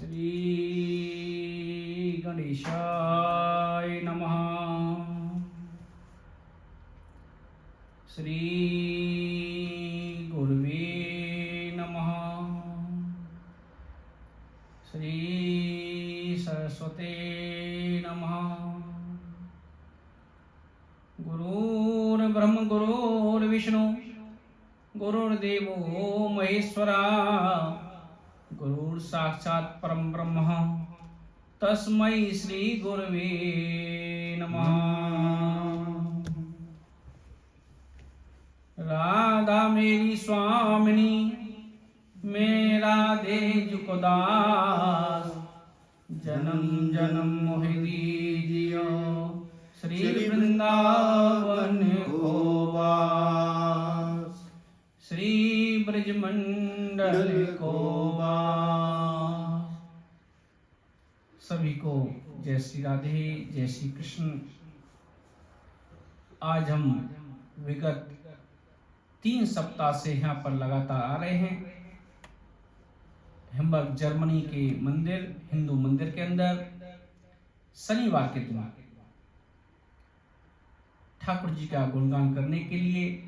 श्री गणेशाय नमः। श्री गुरुवे नमः। श्री सरस्वते नमः। गुरुर्ब्रह्म गुरुर्विष्णु गुरुर्देवो महेश्वरा गुरुर् साक्षात् परम ब्रह्म तस्मै श्री गुरवे नमः। राधा मेरी स्वामिनी मेरा दे जुकदास जन्म जन्म मोहि दीजियो श्री वृंदावन को वास श्री ब्रजमंडल को वास। सभी को जय श्री राधे जय श्री कृष्ण। आज हम विगत 3 सप्ताह से यहाँ पर लगातार आ रहे हैं। हैम्बर्ग जर्मनी के मंदिर हिंदू मंदिर के अंदर शनिवार के दिन ठाकुर जी का गुणगान करने के लिए।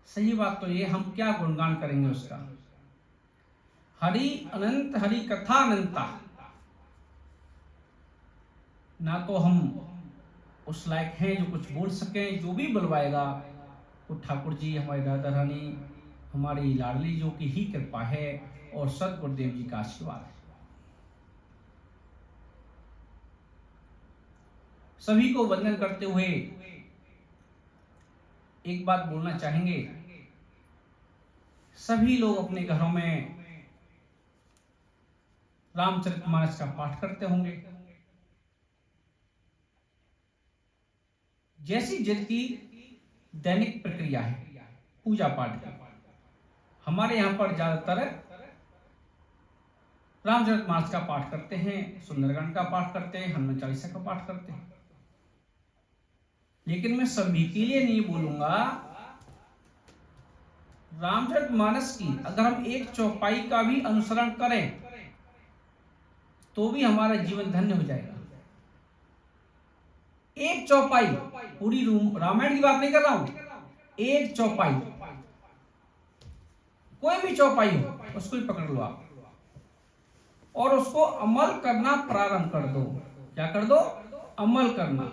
सही बात तो ये, हम क्या गुणगान करेंगे उसका। हरि अनंत हरि कथा अनंता। ना तो हम उस लायक हैं जो कुछ बोल सकें, जो भी बुलवाएगा वो ठाकुर जी हमारी राधा रानी हमारी लाडली जो की ही कृपा है और सदगुरुदेव जी का आशीर्वाद है। सभी को वंदन करते हुए एक बात बोलना चाहेंगे। सभी लोग अपने घरों में रामचरितमानस का पाठ करते होंगे। जैसी जिनकी दैनिक प्रक्रिया है पूजा पाठ की, हमारे यहाँ पर ज्यादातर रामचरितमानस का पाठ करते हैं, सुंदरकांड का पाठ करते हैं, हनुमान चालीसा का पाठ करते हैं। लेकिन मैं सभी के लिए नहीं बोलूंगा। रामचरितमानस की अगर हम एक चौपाई का भी अनुसरण करें तो भी हमारा जीवन धन्य हो जाएगा। एक चौपाई, पूरी रामायण की बात नहीं कर रहा हूं, एक चौपाई, कोई भी चौपाई हो उसको ही पकड़ लो आप और उसको अमल करना प्रारंभ कर दो। क्या कर दो? अमल करना।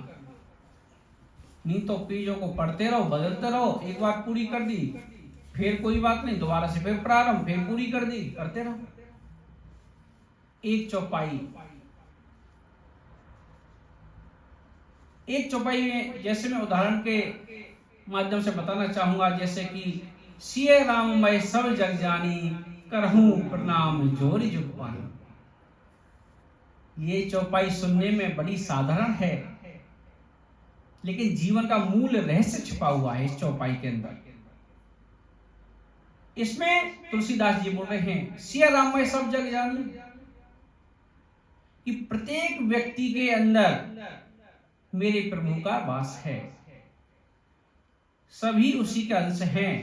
नहीं तो पेजों को पढ़ते रहो, बदलते रहो। एक बार पूरी कर दी, फिर कोई बात नहीं, दोबारा से फिर प्रारंभ, फिर पूरी कर दी, करते रहो। एक चौपाई, एक चौपाई में जैसे मैं उदाहरण के माध्यम से बताना चाहूंगा, जैसे कि सिय राम मैं सब जग जानी करहूं प्रणाम जोरी जुगपानी। ये चौपाई सुनने में बड़ी साधारण है, लेकिन जीवन का मूल रहस्य छिपा हुआ है इस चौपाई के अंदर। इसमें तुलसीदास जी बोल रहे हैं, सिया राम मैं सब जग जानी, कि प्रत्येक व्यक्ति के अंदर मेरे प्रभु का वास है, सभी उसी का अंश हैं।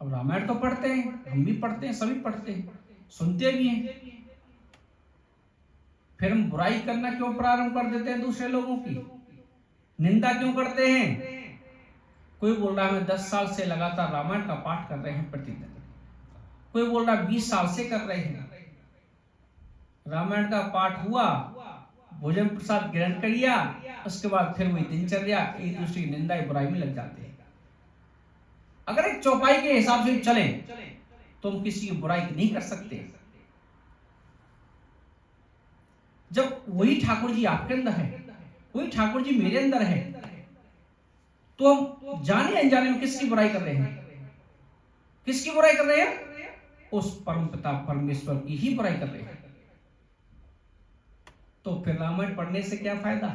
अब रामायण तो पढ़ते हैं, हम भी पढ़ते हैं, सभी पढ़ते हैं, सुनते भी हैं। फिर हम बुराई करना क्यों प्रारंभ कर देते हैं? दूसरे लोगों की निंदा क्यों करते हैं? कोई बोल रहा है मैं 10 साल से लगातार रामायण का पाठ कर रहे हैं प्रतिदिन, कोई बोल रहा है 20 साल से कर रहे हैं। रामायण का पाठ हुआ, भोजन प्रसाद ग्रहण कर लिया, उसके बाद फिर वही दिनचर्या, एक दूसरे की निंदा बुराई में लग जाते हैं। अगर एक चौपाई के हिसाब से चले तो हम किसी की बुराई नहीं कर सकते। जब वही ठाकुर जी आपके अंदर है, वही ठाकुर जी मेरे अंदर है, तो हम जाने अनजाने में किसकी बुराई कर रहे हैं? किसकी बुराई कर रहे हैं? उस परम पिता परमेश्वर की ही बुराई कर रहे हैं। तो फिर रामायण पढ़ने से क्या फायदा?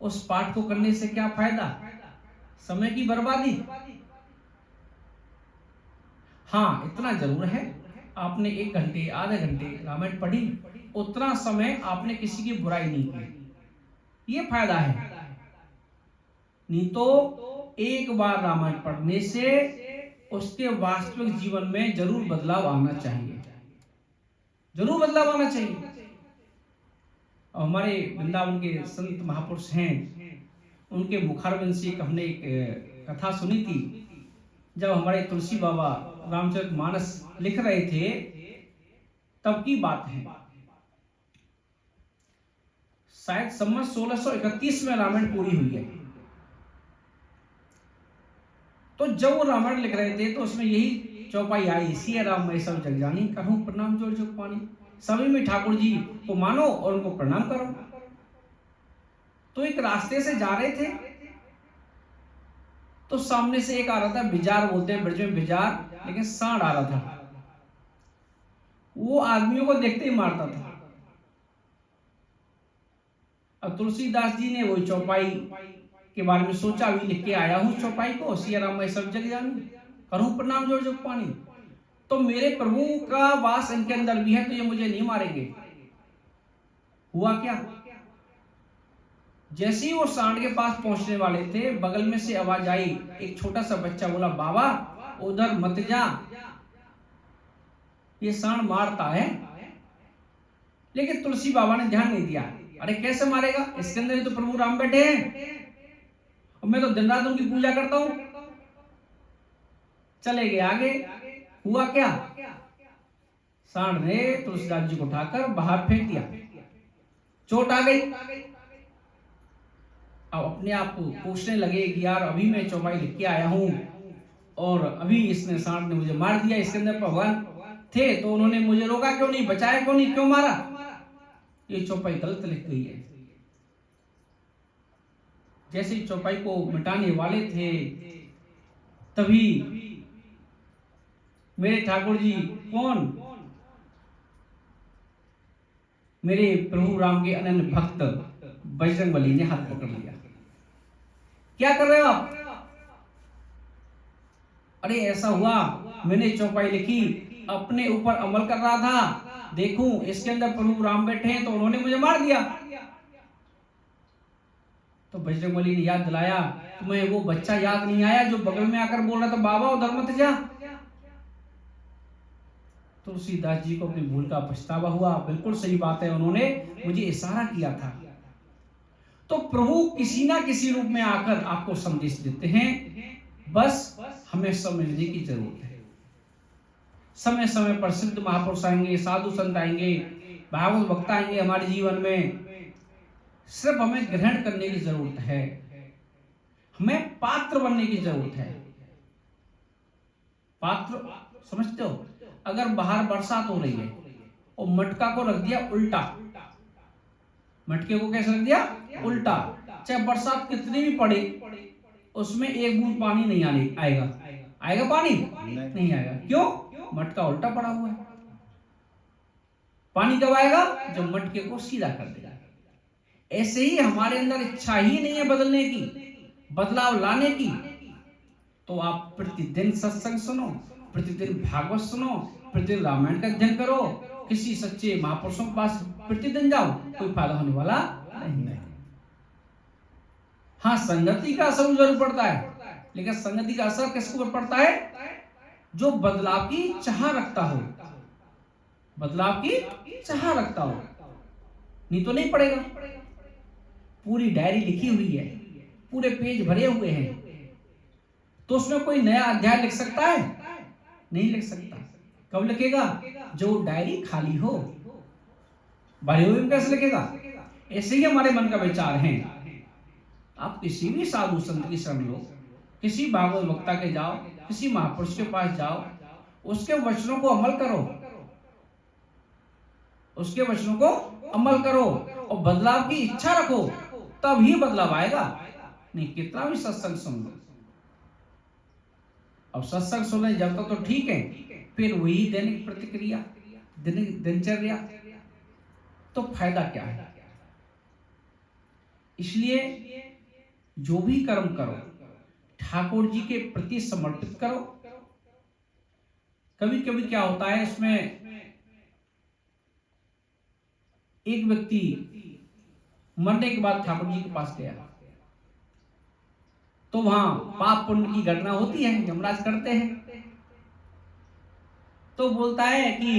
उस पाठ को करने से क्या फायदा? समय की बर्बादी। हाँ, इतना जरूर है, आपने 1 घंटे आधे घंटे रामायण पढ़ी, उतना समय आपने किसी की बुराई नहीं की, ये फायदा है। नहीं तो एक बार रामायण पढ़ने से उसके वास्तविक जीवन में जरूर बदलाव आना चाहिए, जरूर बदलाव आना चाहिए। और हमारे वृंदावन के संत महापुरुष हैं, उनके मुखारबिंद से हमने एक कथा सुनी थी। जब हमारे तुलसी बाबा रामचरितमानस लिख रहे थे तब की बात है, शायद संवत 1631 में रामायण पूरी हुई है। तो जब वो रामायण लिख रहे थे तो उसमें यही चौपाई आई, सिया राम मैं सब जग जानी, कहूं प्रणाम जोड़ जोग पानी। सभी में ठाकुर जी को मानो और उनको प्रणाम करो। तो एक रास्ते से जा रहे थे तो सामने से एक आ रहा था, बिजार बोलते हैं ब्रज में बिजार, लेकिन सांड आ रहा था। वो आदमियों को देखते ही मारता था। अब तुलसीदास जी ने वही चौपाई के बारे में सोचा, अभी लिख के आया हूं चौपाई को, सिया राम मैं सब जग जानू, करूं प्रणाम जोड़ जोग पानी। तो मेरे प्रभु का वास इनके अंदर भी है, तो ये मुझे नहीं मारेंगे। हुआ क्या, जैसे ही वो सांड के पास पहुंचने वाले थे, बगल में से आवाज आई, एक छोटा सा बच्चा बोला, बाबा उधर मत जा, ये सांड मारता है। लेकिन तुलसी बाबा ने ध्यान नहीं दिया। अरे कैसे मारेगा, इसके अंदर तो प्रभु राम बैठे हैं और मैं तो दिन रात उनकी पूजा करता हूं। चले गए आगे। हुआ क्या, सांड ने तुलसीदास जी को उठाकर बाहर फेंक दिया, चोट आ गई। अब अपने आप को पूछने लगे कि यार अभी मैं चौपाई लिख के आया हूं और अभी इसने सांड ने मुझे मार दिया, इसके अंदर भगवान थे तो उन्होंने मुझे रोका क्यों नहीं, बचाया क्यों नहीं, क्यों मारा, ये चौपाई गलत लिख गई है। जैसे चौपाई को मिटाने वाले थे तभी मेरे ठाकुर जी कौन, मेरे प्रभु राम के अनन्य भक्त बजरंगबली ने हाथ पकड़ लिया। क्या कर रहे हो आप, अरे ऐसा हुआ मैंने चौपाई लिखी, अपने ऊपर अमल कर रहा था, देखूं इसके अंदर प्रभु राम बैठे हैं तो उन्होंने मुझे मार दिया। तो बजरंगबली ने याद दिलाया, तुम्हें वो बच्चा याद नहीं आया जो बगल में आकर बोल रहा था, बाबा उधर मत जा। तुलसीदास जी को अपनी भूल का पछतावा हुआ। बिल्कुल सही बात है, उन्होंने मुझे इशारा किया था। तो प्रभु किसी ना किसी रूप में आकर आपको संदेश देते हैं, बस हमें समझने की जरूरत है। समय समय पर सिद्ध महापुरुष आएंगे, साधु संत आएंगे, भागवत भक्त आएंगे हमारे जीवन में, सिर्फ हमें ग्रहण करने की जरूरत है, हमें पात्र बनने की जरूरत है। पात्र समझते हो, अगर बाहर बरसात हो रही है और मटका को रख दिया उल्टा, मटके को कैसे रख दिया उल्टा, चाहे बरसात कितनी भी पड़े उसमें एक बूंद पानी नहीं आएगा, आएगा पानी नहीं आएगा। क्यों, मटका उल्टा पड़ा हुआ है। पानी कब आएगा, जब मटके को सीधा कर देगा। ऐसे ही हमारे अंदर इच्छा ही नहीं है बदलने की, बदलाव लाने की, तो आप प्रतिदिन सत्संग सुनो, प्रतिदिन भागवत सुनो, प्रतिदिन रामायण का अध्ययन करो, किसी सच्चे महापुरुषों के पास प्रतिदिन जाओ, कोई फायदा होने वाला नहीं है। हाँ, संगति का असर जरूर पड़ता है, लेकिन संगति का असर किसके ऊपर पड़ता है, जो बदलाव की चाह रखता हो, बदलाव की चाह रखता हो, नहीं तो नहीं पड़ेगा। पूरी डायरी लिखी हुई है, पूरे पेज भरे हुए हैं, तो उसमें कोई नया अध्याय लिख सकता है, नहीं लिख सकता। कब लिखेगा, जो डायरी खाली हो, भरे हुए में कैसे लिखेगा। ऐसे ही हमारे मन का विचार है। आप किसी भी साधु संत की शरण लो, किसी भागवत वक्ता के जाओ, किसी महापुरुष के पास जाओ, उसके वचनों को अमल करो, उसके वचनों को अमल करो और बदलाव की इच्छा रखो, तब ही बदलाव आएगा। नहीं कितना भी सत्संग सुन लो, अब सत्संग सुनने जब तक तो ठीक है, फिर वही दैनिक प्रतिक्रिया, दिनचर्या, तो फायदा क्या है। इसलिए जो भी कर्म करो ठाकुर जी के प्रति समर्पित करो। कभी कभी क्या होता है, इसमें एक व्यक्ति मरने के बाद ठाकुर जी के पास गया, तो वहां पाप पुण्य की गणना होती है, यमराज करते हैं। तो बोलता है कि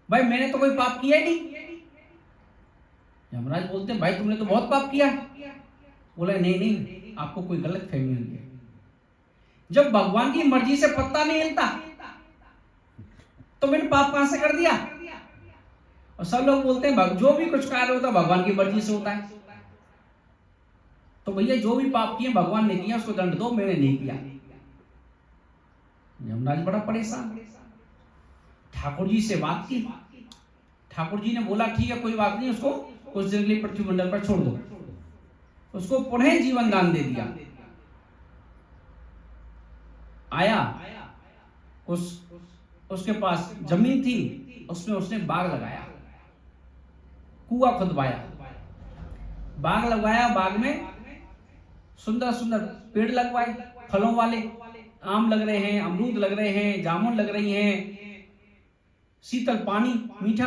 भाई मैंने तो कोई पाप किया ही नहीं। यमराज बोलते हैं भाई तुमने तो बहुत पाप किया। बोला नहीं नहीं, आपको कोई गलत फहमी हुई है। जब भगवान की मर्जी से पत्ता नहीं हिलता तो मैंने पाप कहां से कर दिया। और सब लोग बोलते हैं जो भी कुछ कार्य होता है भगवान की मर्जी से होता है। तो भैया जो भी पाप किए भगवान ने किया, उसको दंड दो, मैंने नहीं किया। यमराज बड़ा परेशान, ठाकुर जी से बात की। ठाकुर जी ने बोला ठीक है कोई बात नहीं, उसको कुछ दिन के लिए पृथ्वी मंडल पर छोड़ दो। उसको पुनः जीवन दान दे दिया। आया, उसके पास जमीन थी, उसमें उसने बाग लगाया, कुआं खुदवाया, बाग लगाया। बाग में सुंदर सुंदर पेड़ लगवाए, फलों वाले। आम लग रहे हैं, अमरूद लग रहे हैं, जामुन लग रही हैं, शीतल पानी मीठा।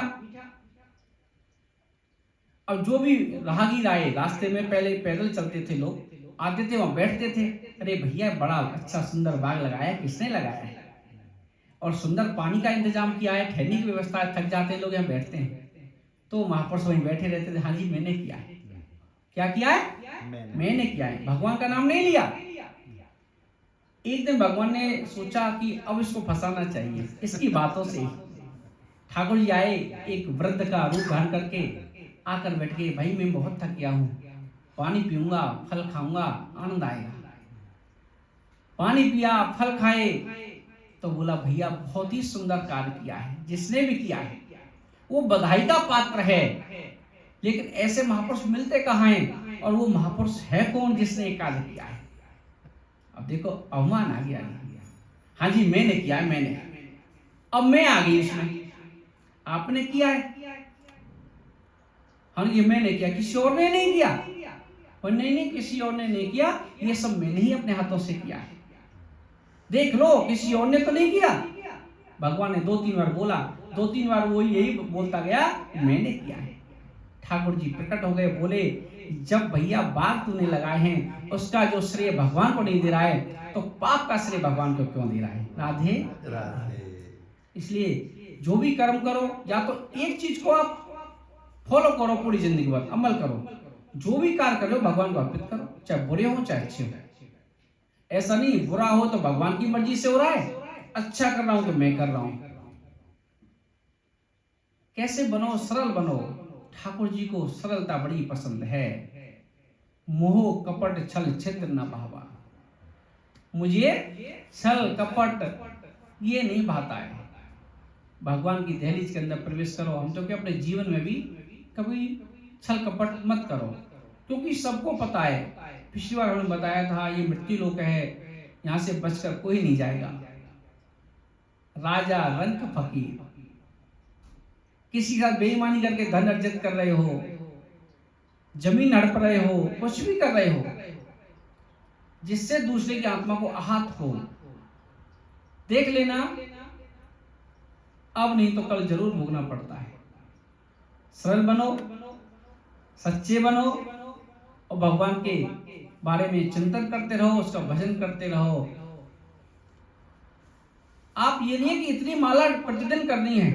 अब जो भी राहगीर आए रास्ते में, पहले पैदल चलते थे लोग, आते थे वहां बैठते थे, अरे भैया बड़ा अच्छा सुंदर बाग लगाया, किसने लगाया है, और सुंदर पानी का इंतजाम किया है, ठहरने की व्यवस्था है, थक जाते हैं लोग यहाँ बैठते हैं। तो महापुरुष वहीं बैठे रहते थे, हाँ जी मैंने किया है। क्या किया है? मैंने किया है, भगवान का नाम नहीं लिया। एक दिन भगवान ने सोचा कि अब इसको फंसाना चाहिए इसकी बातों से। ठाकुर जी आए, एक वृद्ध का रूप धारण करके आकर बैठ गए, भाई मैं बहुत थक गया हूं, पानी पीऊंगा, फल खाऊंगा, आनंद आएगा। पानी पिया, फल खाए, तो बोला भैया बहुत ही सुंदर कार्य किया है, जिसने भी किया है वो बधाई का पात्र है, लेकिन ऐसे महापुरुष मिलते कहाँ हैं, और वो महापुरुष है कौन जिसने ये कार्य किया है। अब देखो अवमान आ गया। हाँ जी मैंने किया है, मैंने, अब मैं आ गई इसमें, आपने किया है। हाँ ये मैंने किया, किसी और ने नहीं किया। और नहीं किसी और ने नहीं किया, ये सब मैंने ही अपने हाथों से किया है, देख लो किसी और ने तो नहीं किया। भगवान ने 2-3 बार बोला, 2-3 बार वो यही बोलता गया मैंने किया है। ठाकुर जी प्रकट हो गए, बोले जब भैया बाग तूने लगाए हैं उसका जो श्रेय भगवान को नहीं दे रहा है, तो पाप का श्रेय भगवान को क्यों दे रहा है। राधे राधे। इसलिए जो भी कर्म करो, या तो एक चीज को आप फॉलो करो पूरी जिंदगी भर, अमल करो, जो भी कार्य करो भगवान को अर्पित करो, चाहे बुरे हो चाहे अच्छे हो। ऐसा नहीं बुरा हो तो भगवान की मर्जी से हो रहा है, अच्छा कर रहा हूं तो मैं कर रहा हूं। कैसे बनो, सरल बनो। ठाकुर जी को सरलता बड़ी पसंद है। मोह कपट छल छिद्र न भावा, मुझे छल कपट ये नहीं भाता है। भगवान की दहलीज के अंदर प्रवेश करो। हम तो क्या अपने जीवन में भी कभी छल कपट मत करो, क्योंकि सबको पता है, पिछली बार हमने बताया था ये मृत्यु लोक है, यहां से बचकर कोई नहीं जाएगा। राजा रंक फकीर, किसी का बेईमानी करके धन अर्जित कर रहे हो, जमीन हड़प रहे हो, कुछ भी कर रहे हो जिससे दूसरे की आत्मा को आहत हो, देख लेना अब नहीं तो कल जरूर भोगना पड़ता है। सरल बनो, सच्चे बनो, और भगवान के बारे में चिंतन करते रहो, उसका भजन करते रहो। आप ये नहीं है कि इतनी माला प्रतिदिन करनी है,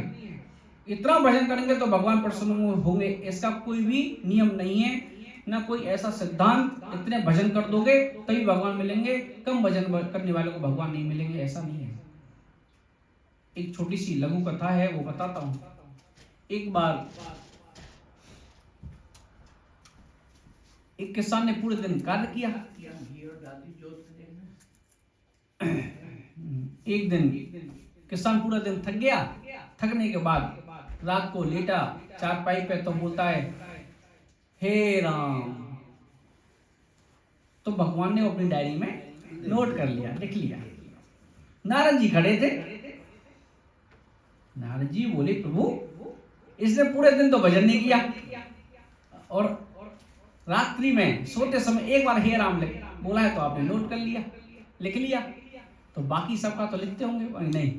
इतना भजन करेंगे तो भगवान प्रसन्न होंगे, इसका कोई भी नियम नहीं है, ना कोई ऐसा सिद्धांत इतने भजन कर दोगे तभी भगवान मिलेंगे, कम भजन करने वालों को भगवान नहीं मिलेंगे, ऐसा नहीं है। एक छोटी सी लघु कथा है, वो बताता हूं। एक बार एक किसान ने पूरे दिन कार्य किया। एक दिन किसान पूरा दिन थक गया, थकने के बाद रात को लेटा चारपाई पे, तो बोलता है हे राम। तो भगवान ने अपनी डायरी में नोट कर लिया, लिख लिया। नारद जी खड़े थे। नारद जी बोले प्रभु इसने पूरे दिन तो भजन नहीं किया, और रात्रि में सोते समय एक बार हे राम बोला है तो आपने नोट कर लिया, लिख लिया, तो बाकी सबका तो लिखते होंगे? नहीं।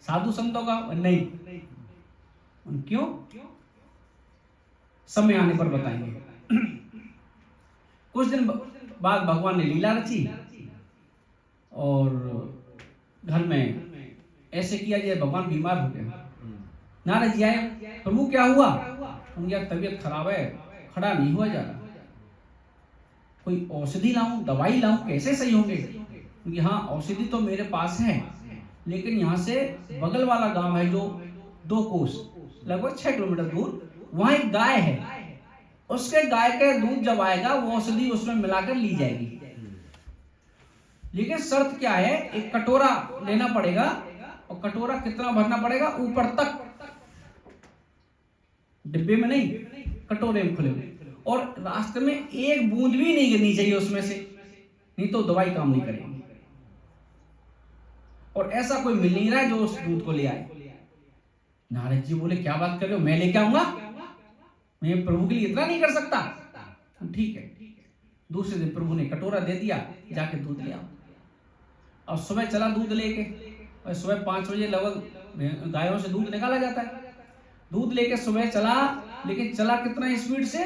साधु संतों का? नहीं। क्यों? समय आने पर बताएंगे। कुछ दिन बाद भगवान ने लीला रची, और घर में ऐसे किया जैसे भगवान बीमार हो गए। नारद जी आए, प्रभु क्या हुआ? उनकी तबीयत खराब है, खड़ा नहीं हुआ जा रहा, कोई औषधि लाऊं, दवाई लाऊं, कैसे सही होंगे? क्योंकि हाँ, औषधि तो मेरे पास है, लेकिन यहाँ से बगल वाला गांव है जो 2 कोस लगभग 6 किलोमीटर दूर, वहां एक गाय है, उसके गाय का दूध जब आएगा वो औषधि उसमें मिलाकर ली जाएगी, लेकिन शर्त क्या है, एक कटोरा लेना पड़ेगा, और कटोरा कितना भरना पड़ेगा? ऊपर तक, डिब्बे में नहीं, कटोरे में खुले हुए, और रास्ते में एक बूंद भी नहीं गिरनी चाहिए उसमें से, नहीं तो दवाई काम नहीं करेगी। और ऐसा कोई मिल नहीं रहा है जो उस दूध को ले आए। नारद जी बोले क्या बात कर रहे हो, मैं लेके आऊंगा, मैं प्रभु के लिए इतना नहीं कर सकता। ठीक है। दूसरे दिन प्रभु ने कटोरा दे दिया, जाके दूध ले आओ। और सुबह चला दूध लेके, और सुबह 5 बजे लगभग गायों से दूध निकाला जाता है। दूध लेके सुबह चला, लेकिन चला कितना स्पीड से?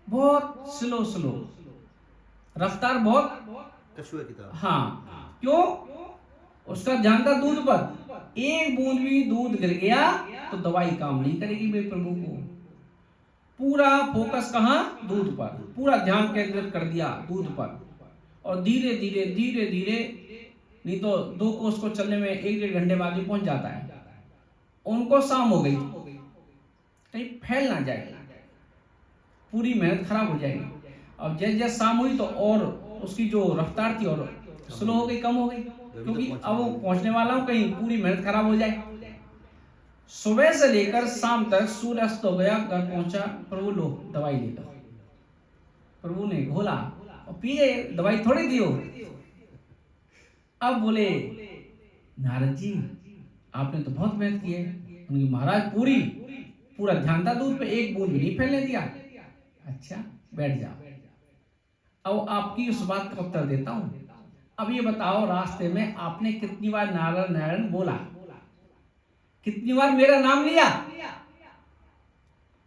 बहुत स्लो, रफ्तार बहुत कछुए की तरह। हाँ, क्यों? उसका ध्यान था दूध पर, एक बूंद भी दूध गिर गया तो दवाई काम नहीं करेगी मेरे प्रभु को। पूरा फोकस कहाँ? दूध पर, पूरा ध्यान केंद्रित कर दिया दूध पर, और धीरे धीरे नहीं तो 2 कोस को चलने में 1-1.5 घंटे बाद ही पहुंच जाता है। उनको शाम हो गई, कहीं फैल ना जाए, पूरी मेहनत खराब हो जाएगी। अब जैसे शाम हुई तो और उसकी जो रफ्तार थी और स्लो हो गई, कम हो गई, क्योंकि अब वो पहुंचने वाला हूं, कहीं पूरी मेहनत खराब हो जाए। सुबह से लेकर शाम तक सूर्य अस्त हो गया, घर पहुंचा, प्रभु लो दवाई ले लो। प्रभु ने घोला और पी गए, दवाई थोड़ी दी हो। अब बोले नारद जी आपने तो बहुत मेहनत की है। उनकी महाराज पूरा ध्यान था दूध पे, एक बूंद भी नहीं फैलने दिया। अच्छा बैठ जाओ, अब आपकी उस बात का उत्तर देता हूं। अब ये बताओ, रास्ते में आपने कितनी बार नारायण नारायण बोला, कितनी बार मेरा नाम लिया?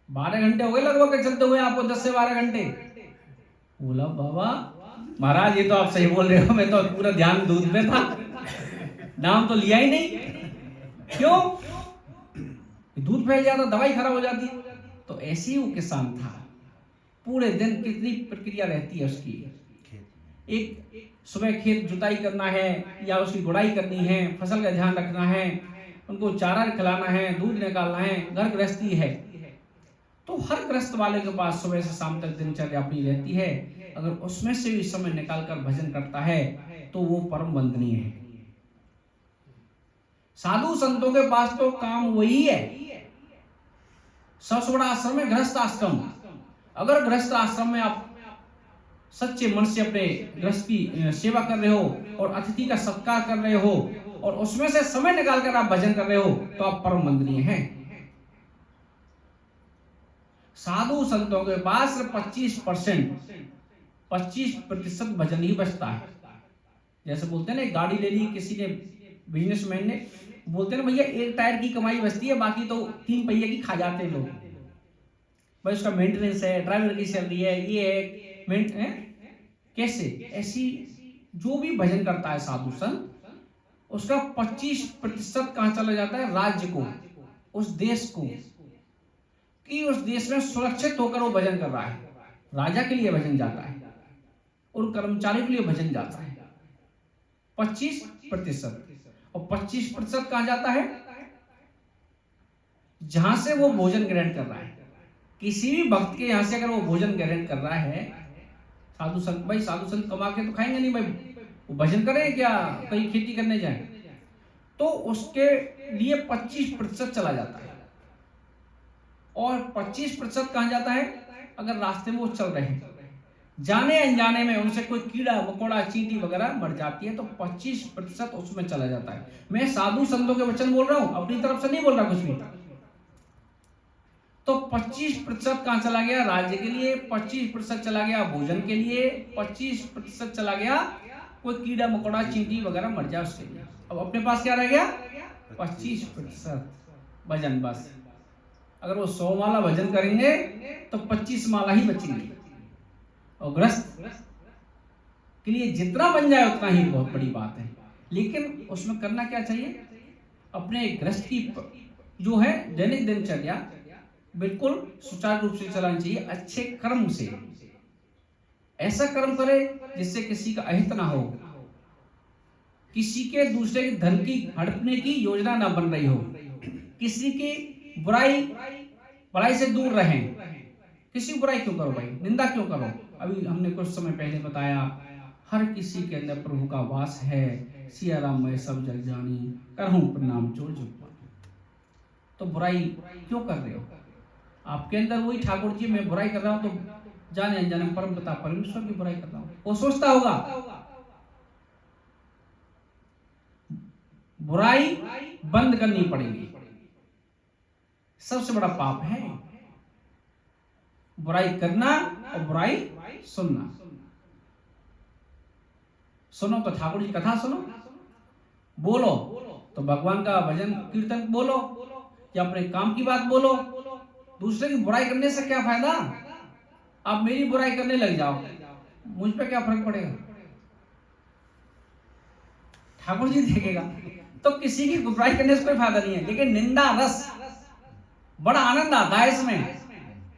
12 घंटे हो गए लगभग चलते हुए आपको, 10 से 12 घंटे। बोला बाबा महाराज ये तो आप सही बोल रहे हो, मैं तो पूरा ध्यान दूध में था, नाम तो लिया ही नहीं। क्यों? दूध फैल जाता, दवाई खराब हो जाती। तो ऐसे ही वो किसान था, पूरे दिन कितनी प्रक्रिया रहती है उसकी। एक सुबह खेत जुताई करना है या उसकी गुड़ाई करनी है, फसल का ध्यान रखना है, उनको चारा खिलाना है, दूध निकालना है, घर गृहस्थी है। तो हर गृहस्थ वाले के पास सुबह से शाम तक दिनचर्या अपनी रहती है। अगर उसमें से भी समय निकालकर भजन करता है तो वो परम वंदनीय है। साधु संतों के पास तो काम वही है। सबसे बड़ा आश्रम है गृहस्थ आश्रम। अगर गृहस्थ आश्रम में आप सच्चे मन से अपने गृहस्थ की सेवा कर रहे हो और अतिथि का सत्कार कर रहे हो और उसमें से समय निकालकर आप भजन कर रहे हो तो आप परम वंदनीय हैं। साधु संतों के पास सिर्फ 25% भजन ही बचता है। जैसे बोलते हैं ना, गाड़ी ले ली किसी ने, बिजनेसमैन ने, बोलते हैं ना भैया 1 टायर की कमाई बचती है, बाकी तो 3 पहिए की खा जाते हैं लोग। भाई उसका मेंटेनेंस है, ड्राइवर की सैलरी है, ये है, कैसे? ऐसी जो भी भजन करता है साधु संत, उसका 25% कहां चला जाता है? राज्य को, उस देश को, कि उस देश में सुरक्षित होकर वो भजन कर रहा है। राजा के लिए भजन जाता है और कर्मचारी के लिए भजन जाता है 25%। और 25% कहां जाता है? जहां से वो भोजन ग्रहण कर रहा है। किसी भी भक्त के यहां से अगर वो भोजन ग्रहण कर रहा है, साधु संत, भाई साधु संत कमा के तो खाएंगे नहीं भाई, वो भजन करें क्या कहीं खेती करने जाए, तो उसके लिए 25% चला जाता है। और 25% कहां जाता है? अगर रास्ते में वो चल रहे हैं, जाने अनजाने में उनसे कोई कीड़ा मकोड़ा चींटी वगैरह मर जाती है, तो 25% उसमें चला जाता है। मैं साधु संतों के वचन बोल रहा हूं, अपनी तरफ से नहीं बोल रहा कुछ भी। तो 25% कहां चला गया? राज्य के लिए। 25% चला गया भोजन के लिए। 25% चला गया कोई कीड़ा मकोड़ा चींटी वगैरह मर जाए उसके लिए। अब अपने पास क्या रह गया? 25% भजन बस। अगर वो 100 माला भजन करेंगे तो 25 माला ही बचेंगे। और गृहस्थ के लिए जितना बन जाए उतना ही बहुत बड़ी बात है। लेकिन उसमें करना क्या चाहिए? अपने गृहस्थ की जो है दैनिक दिनचर्या बिल्कुल सुचारू रूप से चलानी चाहिए, अच्छे कर्म से। ऐसा कर्म करे जिससे किसी का अहित ना हो, किसी के दूसरे के धन की हड़पने की योजना ना बन रही हो, किसी की बुराई से दूर रहें। किसी की बुराई क्यों करो भाई, निंदा क्यों करो? अभी हमने कुछ समय पहले बताया, हर किसी के अंदर प्रभु का वास है। सिया राम मैं सब जग जानी, करहूं प्रणाम जो जो पानी। तो बुराई क्यों कर रहे हो? आपके अंदर वही ठाकुर जी, मैं बुराई कर रहा हूं तो जाने अनजाने परम पिता परमेश्वर की बुराई कर रहा हूं। वो सोचता होगा बुराई बंद करनी पड़ेगी। सबसे बड़ा पाप है बुराई करना और बुराई सुनना। सुनो तो ठाकुर जी कथा सुनो, बोलो तो भगवान का भजन कीर्तन बोलो, या अपने काम की बात बोलो। दूसरे की बुराई करने से क्या फायदा? आप मेरी बुराई करने लग जाओ, मुझ पे क्या फर्क पड़ेगा? ठाकुर जी देखेगा। तो किसी की बुराई करने से कोई फायदा नहीं है, लेकिन निंदा रस बड़ा आनंद आता है, इसमें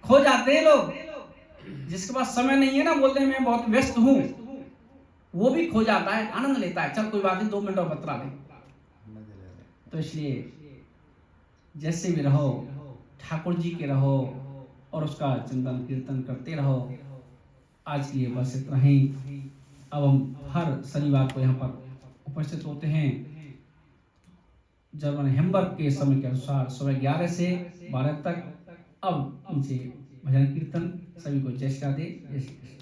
खो जाते हैं लोग। जिसके पास समय नहीं है ना, बोलते हैं मैं बहुत व्यस्त हूं, वो भी खो जाता है, आनंद लेता है। चल कोई बात नहीं, 2 मिनट और बतला दे। तो इसलिए जैसे भी रहो ठाकुर जी के रहो और उसका चिंतन कीर्तन करते रहो। आज के लिए बस इतना ही। अब हम हर शनिवार को यहाँ पर उपस्थित होते हैं जर्मन हेम्बर्ग के समय के अनुसार सुबह 11 से 12 तक। अब इनसे भजन कीर्तन सभी को जय श्री राधे, जय श्री कृष्ण।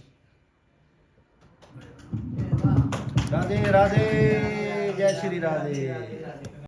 राधे राधे, जय श्री राधे।